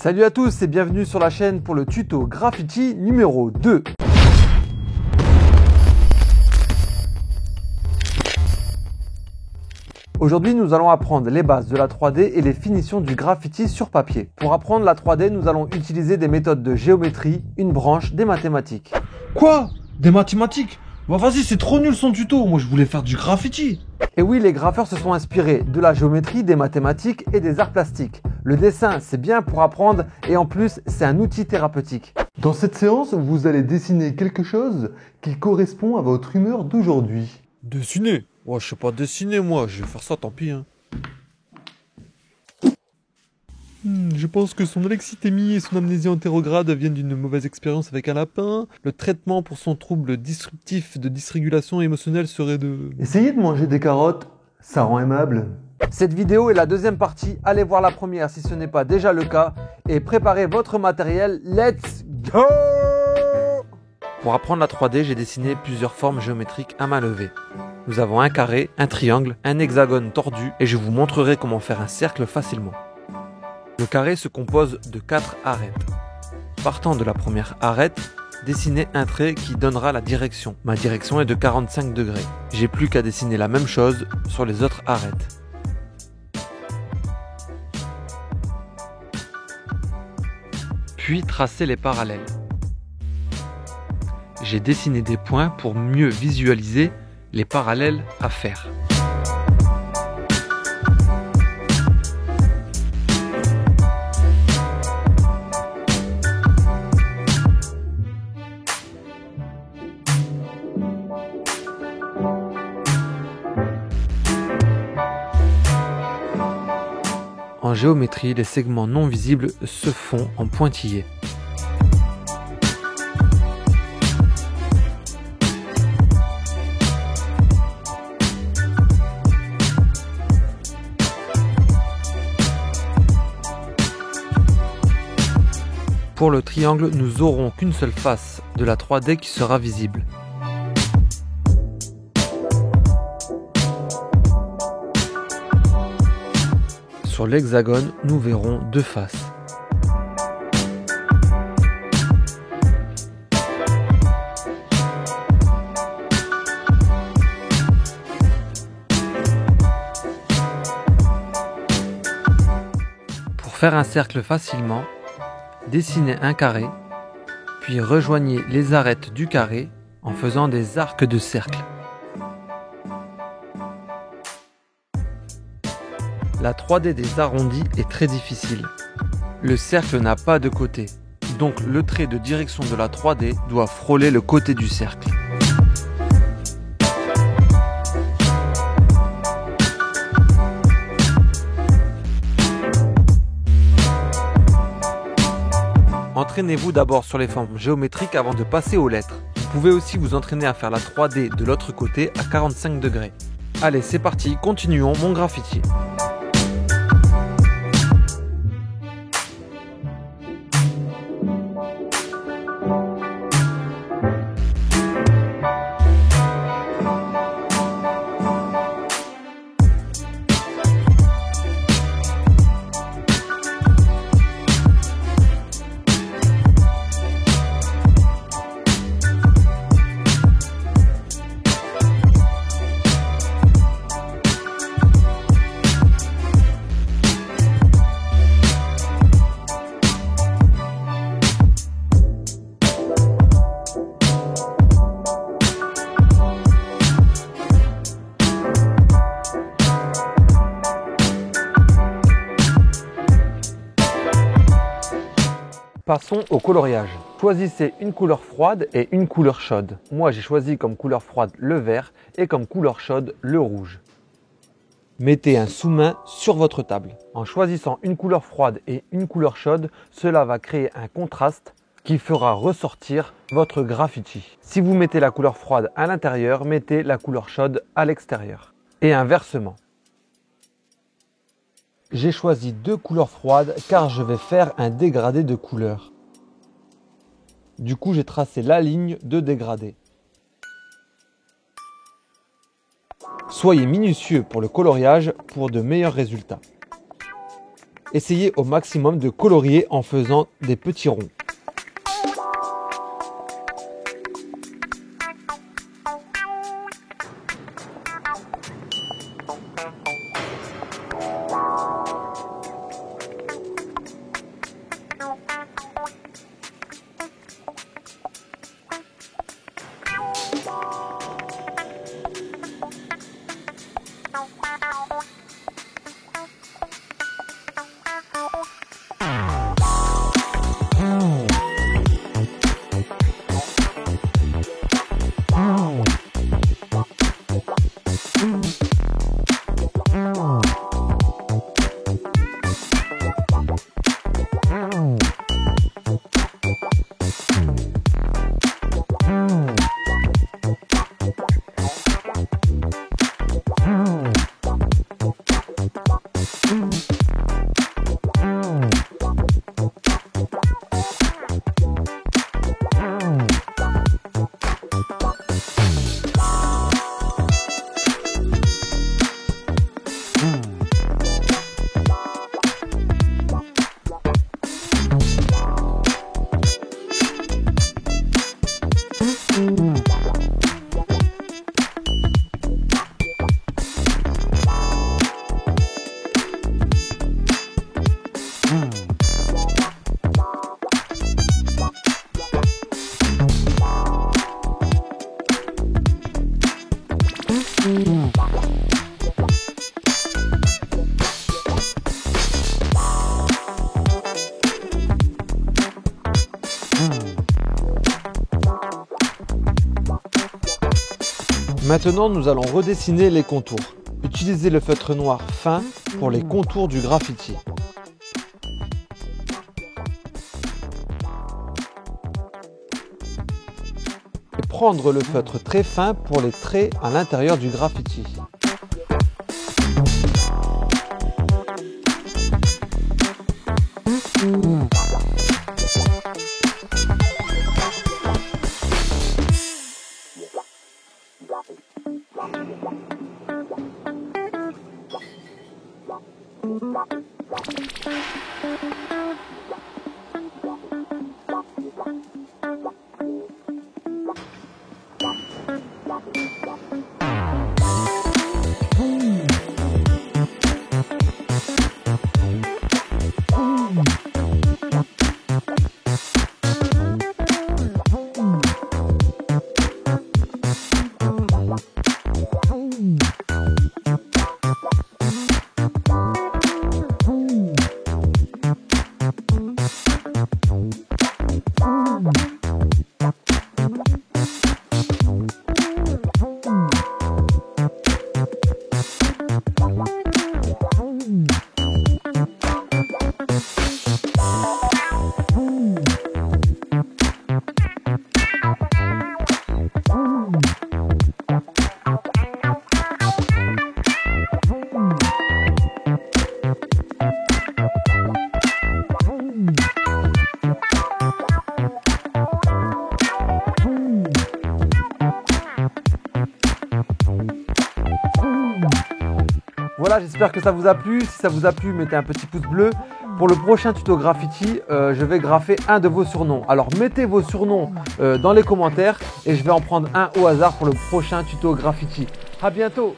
Salut à tous et bienvenue sur la chaîne pour le tuto graffiti numéro 2. Aujourd'hui, nous allons apprendre les bases de la 3D et les finitions du graffiti sur papier. Pour apprendre la 3D, nous allons utiliser des méthodes de géométrie, une branche des mathématiques. Quoi? Des mathématiques? Bah vas-y, c'est trop nul son tuto, moi je voulais faire du graffiti. Et oui, les graffeurs se sont inspirés de la géométrie, des mathématiques et des arts plastiques. Le dessin, c'est bien pour apprendre et en plus, c'est un outil thérapeutique. Dans cette séance, vous allez dessiner quelque chose qui correspond à votre humeur d'aujourd'hui. Dessiner? Ouais, je sais pas dessiner moi, je vais faire ça, tant pis hein. Je pense que son alexithémie et son amnésie antérograde viennent d'une mauvaise expérience avec un lapin. Le traitement pour son trouble disruptif de dysrégulation émotionnelle serait de... Essayez de manger des carottes, ça rend aimable. Cette vidéo est la deuxième partie, allez voir la première si ce n'est pas déjà le cas et préparez votre matériel, let's go! Pour apprendre la 3D, j'ai dessiné plusieurs formes géométriques à main levée. Nous avons un carré, un triangle, un hexagone tordu et je vous montrerai comment faire un cercle facilement. Le carré se compose de 4 arêtes. Partant de la première arête, dessinez un trait qui donnera la direction. Ma direction est de 45 degrés. J'ai plus qu'à dessiner la même chose sur les autres arêtes. Puis tracez les parallèles. J'ai dessiné des points pour mieux visualiser les parallèles à faire. En géométrie, les segments non visibles se font en pointillés. Pour le triangle, nous aurons qu'une seule face de la 3D qui sera visible. Sur l'hexagone, nous verrons deux faces. Pour faire un cercle facilement, dessinez un carré, puis rejoignez les arêtes du carré en faisant des arcs de cercle. La 3D des arrondis est très difficile. Le cercle n'a pas de côté, donc le trait de direction de la 3D doit frôler le côté du cercle. Entraînez-vous d'abord sur les formes géométriques avant de passer aux lettres. Vous pouvez aussi vous entraîner à faire la 3D de l'autre côté à 45 degrés. Allez, c'est parti, continuons mon graffiti. Passons au coloriage. Choisissez une couleur froide et une couleur chaude. Moi, j'ai choisi comme couleur froide le vert et comme couleur chaude le rouge. Mettez un sous-main sur votre table. En choisissant une couleur froide et une couleur chaude, cela va créer un contraste qui fera ressortir votre graffiti. Si vous mettez la couleur froide à l'intérieur, mettez la couleur chaude à l'extérieur. Et inversement. J'ai choisi deux couleurs froides car je vais faire un dégradé de couleurs. Du coup, j'ai tracé la ligne de dégradé. Soyez minutieux pour le coloriage pour de meilleurs résultats. Essayez au maximum de colorier en faisant des petits ronds. Maintenant, nous allons redessiner les contours. Utilisez le feutre noir fin pour les contours du graffiti. Et prendre le feutre très fin pour les traits à l'intérieur du graffiti. Voilà, j'espère que ça vous a plu. Si ça vous a plu, mettez un petit pouce bleu. Pour le prochain tuto graffiti, je vais graffer un de vos surnoms. Alors mettez vos surnoms dans les commentaires et je vais en prendre un au hasard pour le prochain tuto graffiti. À bientôt!